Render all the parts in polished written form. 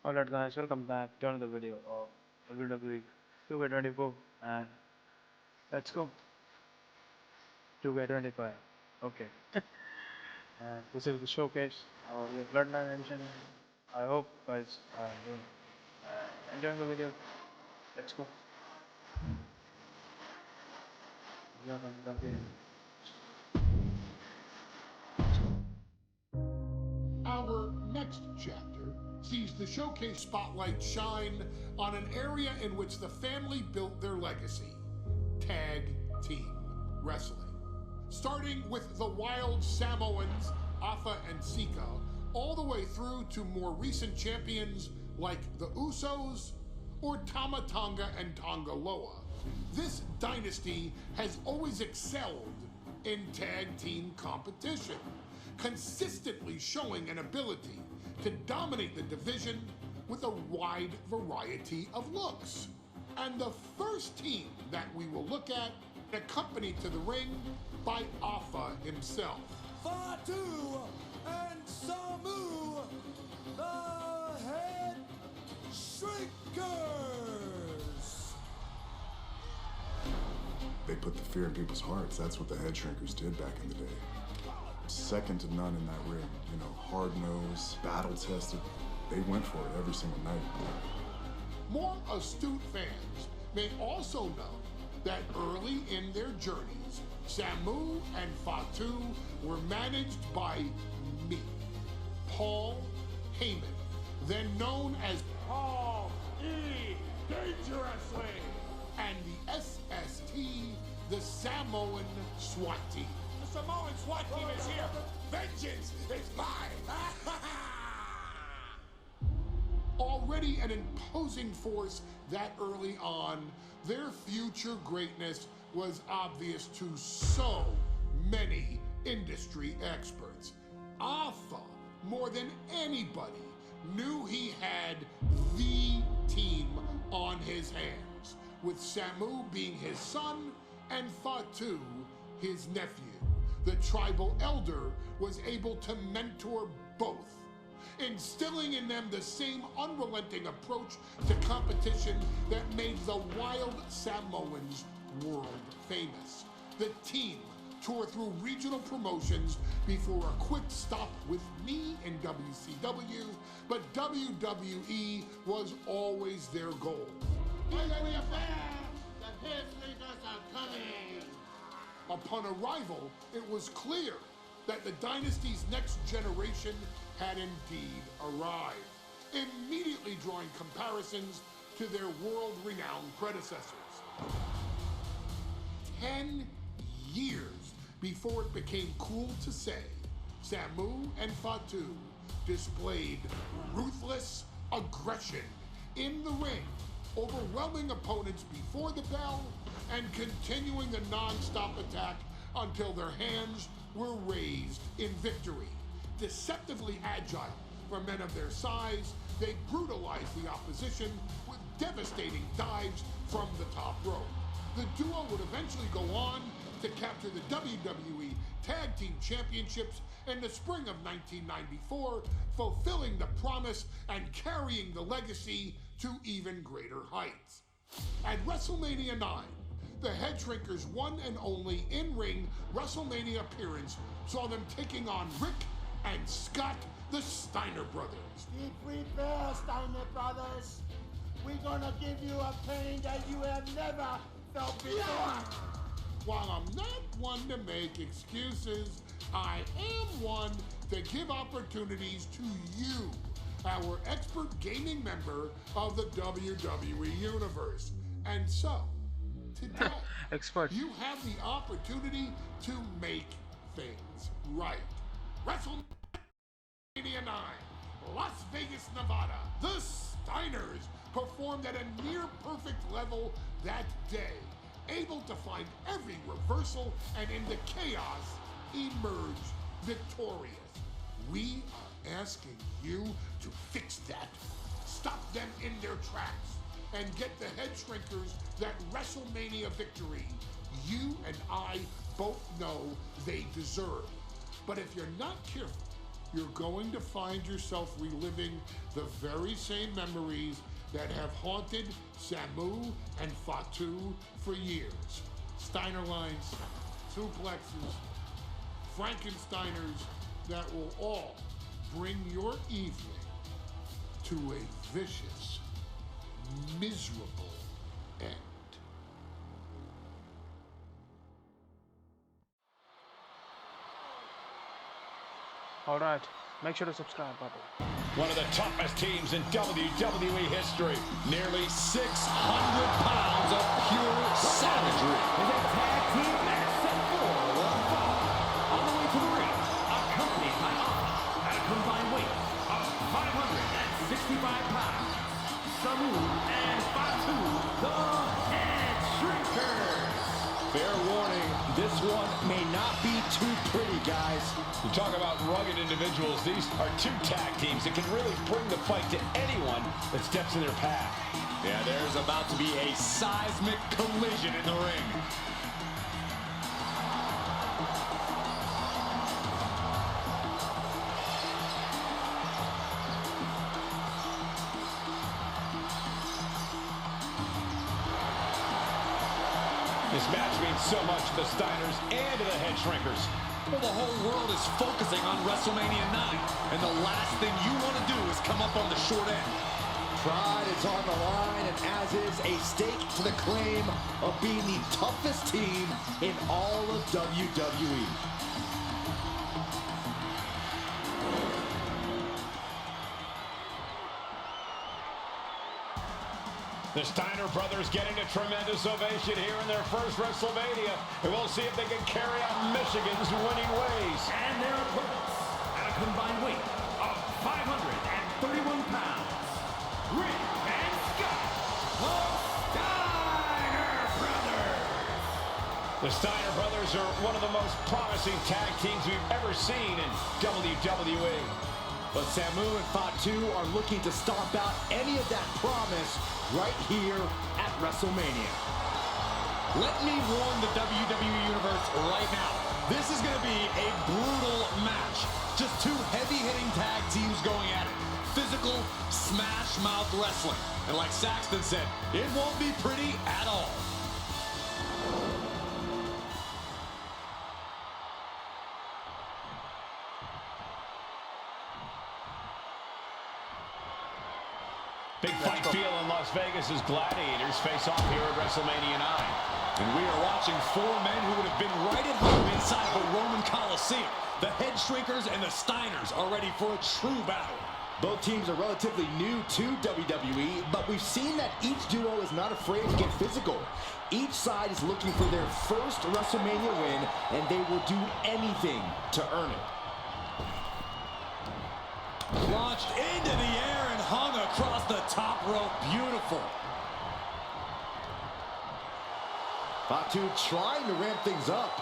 Alright guys, welcome back to another video of WWE 2K24 and let's go 2K25. Okay. And this is the showcase of the Bloodline Edition. I hope guys are enjoying the video. Let's go. Our next chapter sees the showcase spotlight shine on an area in which the family built their legacy: tag team wrestling. Starting with the wild Samoans, Afa and Sika, all the way through to more recent champions like the Usos or Tama Tonga and Tonga Loa. This dynasty has always excelled in tag team competition, consistently showing an ability to dominate the division with a wide variety of looks. And the first team that we will look at, accompanied to the ring by Afa himself. Fatu and Samu, the Headshrinkers. They put the fear in people's hearts. That's what the Headshrinkers did back in the day. Second to none in that ring. You know, hard-nosed, battle-tested. They went for it every single night. More astute fans may also know that early in their journeys, Samu and Fatu were managed by me, Paul Heyman, then known as Paul E. Dangerously, and the SST, the Samoan SWAT team. The Samoan SWAT team is here. Vengeance is mine. Already an imposing force that early on, their future greatness was obvious to so many industry experts. Afa, more than anybody, knew he had the team on his hands, with Samu being his son and Fatu his nephew. The tribal elder was able to mentor both, instilling in them the same unrelenting approach to competition that made the wild Samoans world famous. The team toured through regional promotions before a quick stop with me in WCW, but WWE was always their goal. The Headshrinkers are coming! Upon arrival, it was clear that the dynasty's next generation had indeed arrived, immediately drawing comparisons to their world-renowned predecessors. 10 years before it became cool to say, Samu and Fatu displayed ruthless aggression in the ring, overwhelming opponents before the bell and continuing the non-stop attack until their hands were raised in victory. Deceptively agile for men of their size, they brutalized the opposition with devastating dives from the top rope. The duo would eventually go on to capture the WWE Tag Team Championships in the spring of 1994, fulfilling the promise and carrying the legacy to even greater heights. At WrestleMania IX, the Headshrinkers' one and only in-ring WrestleMania appearance saw them taking on Rick and Scott, the Steiner Brothers. Be prepared, Steiner Brothers. We're gonna give you a pain that you have never felt before. While I'm not one to make excuses, I am one to give opportunities to you, our expert gaming member of the WWE Universe. And so, today, Expert. you have the opportunity to make things right. WrestleMania IX, Las Vegas, Nevada. The Steiners performed at a near-perfect level that day, able to find every reversal and in the chaos emerge victorious. We are asking you to fix that, stop them in their tracks, and get the Headshrinkers that WrestleMania victory you and I both know they deserve. But if you're not careful, you're going to find yourself reliving the very same memories that have haunted Samu and Fatu for years. Steiner lines, suplexes, Frankensteiners that will all bring your evening to a vicious, miserable end. Alright, make sure to subscribe, Papa. One of the toughest teams in WWE history. Nearly 600 pounds of pure savagery. Is a tag team match set for one fall. On the way to the ring, accompanied by Alpha at a combined weight of 565 pounds. Samu and Fatu, the Headshrinkers. Fair warning, this one may not be too pretty, guys. You talk about rugged individuals. These are two tag teams that can really bring the fight to anyone that steps in their path. Yeah, there's about to be a seismic collision in the ring. This match means so much to the Steiners and to the Headshrinkers. Well, the whole world is focusing on WrestleMania IX, and the last thing you want to do is come up on the short end. Pride is on the line, and as is a stake to the claim of being the toughest team in all of WWE. The Steiner Brothers getting a tremendous ovation here in their first WrestleMania. And we'll see if they can carry on Michigan's winning ways. And their opponents, at a combined weight of 531 pounds, Rick and Scott, the Steiner Brothers. The Steiner Brothers are one of the most promising tag teams we've ever seen in WWE. But Samu and Fatu are looking to stomp out any of that promise right here at WrestleMania. Let me warn the WWE Universe right now. This is going to be a brutal match. Just two heavy-hitting tag teams going at it. Physical, smash-mouth wrestling. And like Saxton said, it won't be pretty at all. Big fight feel in Las Vegas as gladiators face off here at WrestleMania IX. And we are watching four men who would have been right at home inside of a Roman Coliseum. The Headshrinkers and the Steiners are ready for a true battle. Both teams are relatively new to WWE, but we've seen that each duo is not afraid to get physical. Each side is looking for their first WrestleMania win, and they will do anything to earn it. Launched into the air and hung across the top rope. Beautiful. Fatu trying to ramp things up.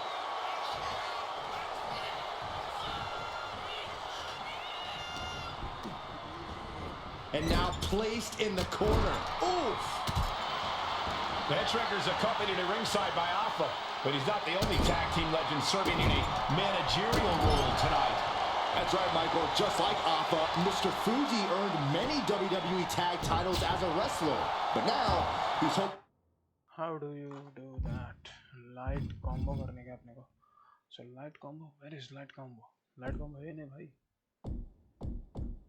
And now placed in the corner. Oof! The Headshrinkers accompanied at ringside by Alpha, but he's not the only tag team legend serving in a managerial role tonight. That's right, Michael. Just like Alpha, Mr. Fuji earned many WWE tag titles as a wrestler. But now, he's hoping... How do you do that? Light combo करने का अपने को. So light combo. Where is light combo? Light combo है नहीं भाई.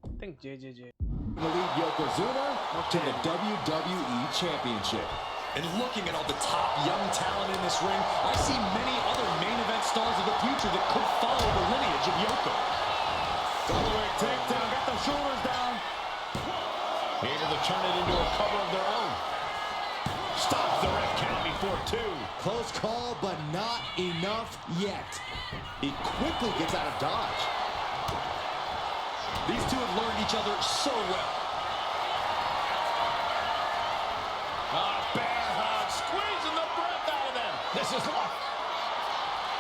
I think JJJ. ...to lead Yokozuna to the WWE Championship. And looking at all the top young talent in this ring, I see many other main event stars of the future that could follow the lineage of Yoko. Double-leg takedown, got the shoulders down. Able to turn it into a cover of their own. Stops the ref count before two. Close call, but not enough yet. He quickly gets out of dodge. These two have learned each other so well. Bear hug, squeezing the breath out of them. This is luck.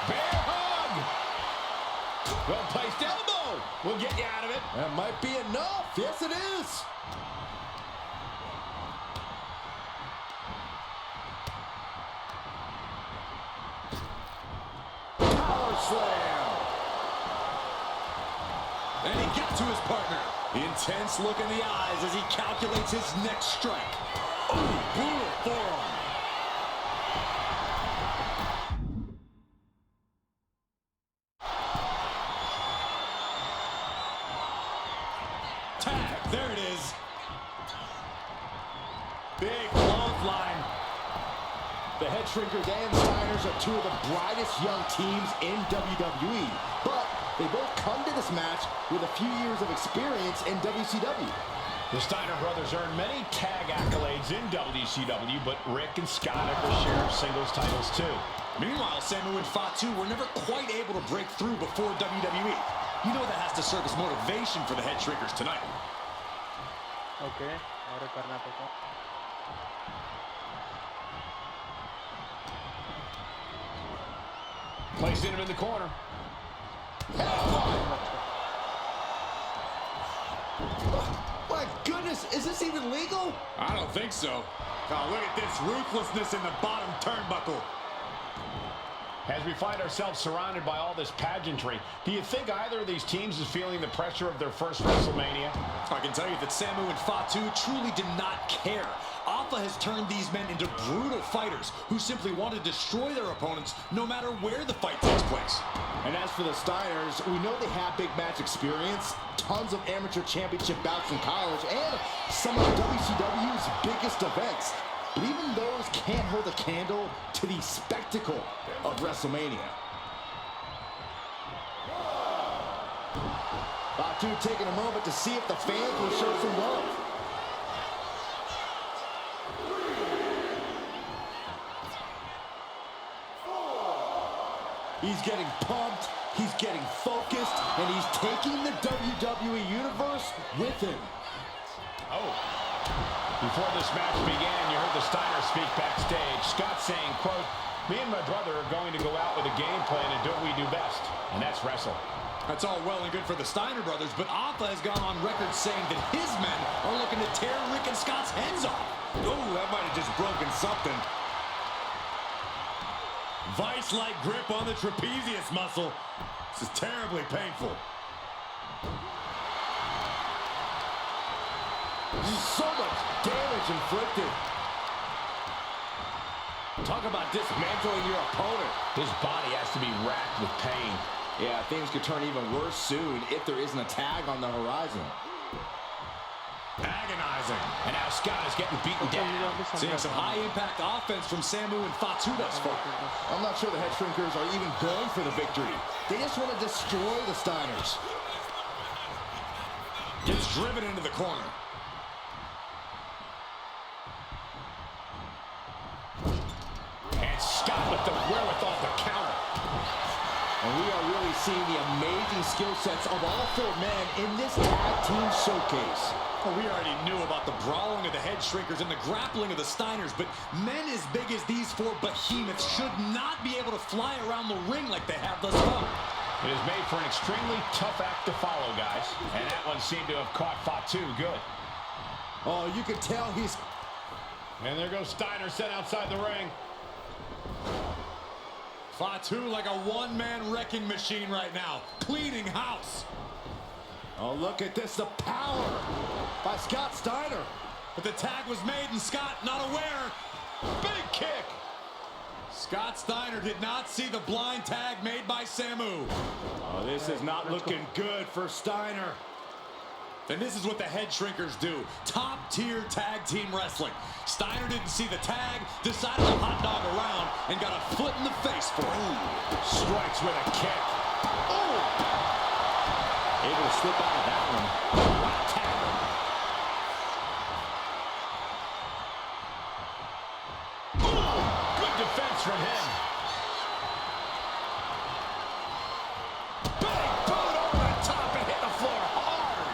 Bear hug. Well-placed elbow. We'll get you out of it. That might be enough. Yes, it is. Power slam. And he got to his partner. Intense look in the eyes as he calculates his next strike. Oh, brutal forearm. Tag, there it is. Big clothesline. The Headshrinkers and Steiners are two of the brightest young teams in WWE, but they both come to this match with a few years of experience in WCW. The Steiner Brothers earned many tag accolades in WCW, but Rick and Scott have their share of singles titles too. Meanwhile, Samu and Fatu were never quite able to break through before WWE. You know that has to serve as motivation for the Headshrinkers tonight. Okay, ahora Karnataka. Placing him in the corner. My goodness, is this even legal? I don't think so. Oh, look at this ruthlessness in the bottom turnbuckle. As we find ourselves surrounded by all this pageantry, do you think either of these teams is feeling the pressure of their first WrestleMania? I can tell you that Samu and Fatu truly did not care. Alpha has turned these men into brutal fighters who simply want to destroy their opponents no matter where the fight takes place. And as for the Steiners, we know they have big match experience, tons of amateur championship bouts in college, and some of WCW's biggest events. But even those can't hold a candle to the spectacle of WrestleMania. Fatu taking a moment to see if the fans will show some love. He's getting pumped, he's getting focused, and he's taking the WWE Universe with him. Oh. Before this match began, you heard the Steiner speak backstage. Scott saying, quote, "Me and my brother are going to go out with a game plan and do what we do best, and that's wrestle." That's all well and good for the Steiner brothers, but Alpha has gone on record saying that his men are looking to tear Rick and Scott's heads off. Oh, that might have just broken something. Vice-like grip on the trapezius muscle. This is terribly painful. So much damage inflicted. Talk about dismantling your opponent. His body has to be racked with pain. Yeah, things could turn even worse soon if there isn't a tag on the horizon. Agonizing. And now Scott is getting beaten down. Seeing some high-impact offense from Samu and Fatu thus far. I'm not sure the Headshrinkers are even going for the victory. They just want to destroy the Steiners. Gets driven into the corner. And Scott with the wherewithal to counter. And we are really seeing the amazing skill sets of all four men in this tag team showcase. Well, we already knew about the brawling of the Headshrinkers and the grappling of the Steiners, but men as big as these four behemoths should not be able to fly around the ring like they have thus far. It is made for an extremely tough act to follow, guys. And that one seemed to have caught Fatu good. Oh, you can tell he's... And there goes Steiner set outside the ring. Fatu like a one-man wrecking machine right now, cleaning house. Oh, look at this, the power by Scott Steiner. But the tag was made and Scott not aware. Big kick. Scott Steiner did not see the blind tag made by Samu. Oh, this is not looking good for Steiner. And this is what the Headshrinkers do. Top-tier tag team wrestling. Steiner didn't see the tag, decided to hot dog around, and got a foot in the face for it. Strikes with a kick. Oh! Able to slip out of that one. Wow, tackle. Good defense from him. Big boot over the top and hit the floor hard.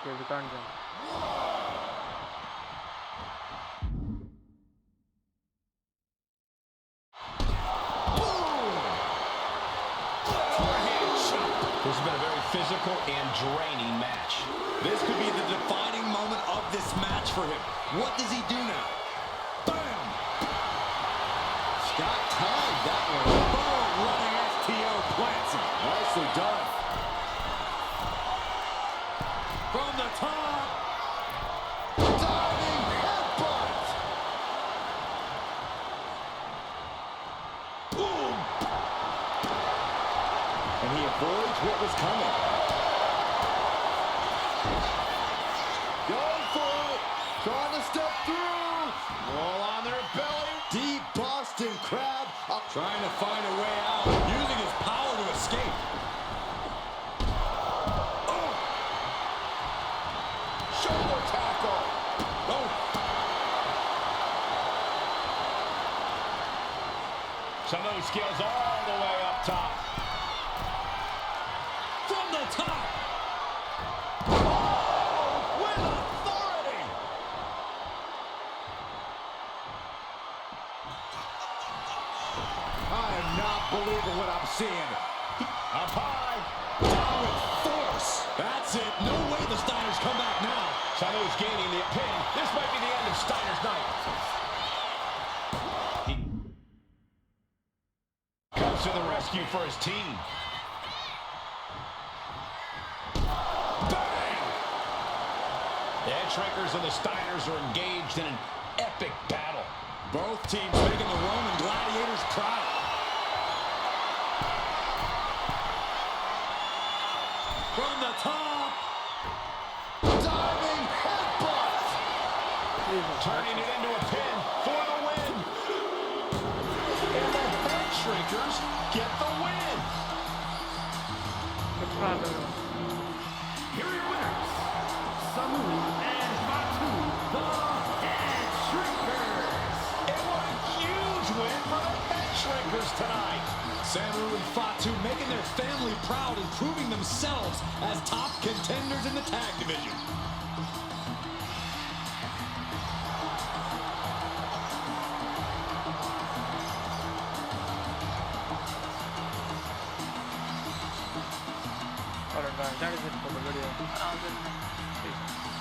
Okay, we can't jump. This has been a very physical and draining match. This could be the defining moment of this match for him. What does he do now? Bam! Scott tagged that one. Boom! Running STO play. advancing. Nicely done. From the top. Diving headbutt. Boom. And he avoids what was coming. Going for it. Trying to step through. Roll on their belly. Deep Boston Crab. Trying to find a way out. Using his power to escape. Oh. Shoulder tackle. Oh. Some of those skills all the way up top. From the top. With authority. I am not believing what I'm seeing. Up high. Down with force. That's it. No way the Steiners come back now. Samu's gaining the pin. This might be the end of Steiner's night. He comes to the rescue for his team. Bang! The Headshrinkers and the Steiners are engaged in an epic battle. Both teams making the Roman gladiators proud. From the top. Diving headbutt. Turning it into a pin for the win. And the Headshrinkers get the win. Here are your winners, Samu and Fatu, the Headshrinkers. And what a huge win for the Headshrinkers tonight. Samu and Fatu making their family proud and proving themselves as top contenders in the tag division. Alright guys, that is it for the video. Peace.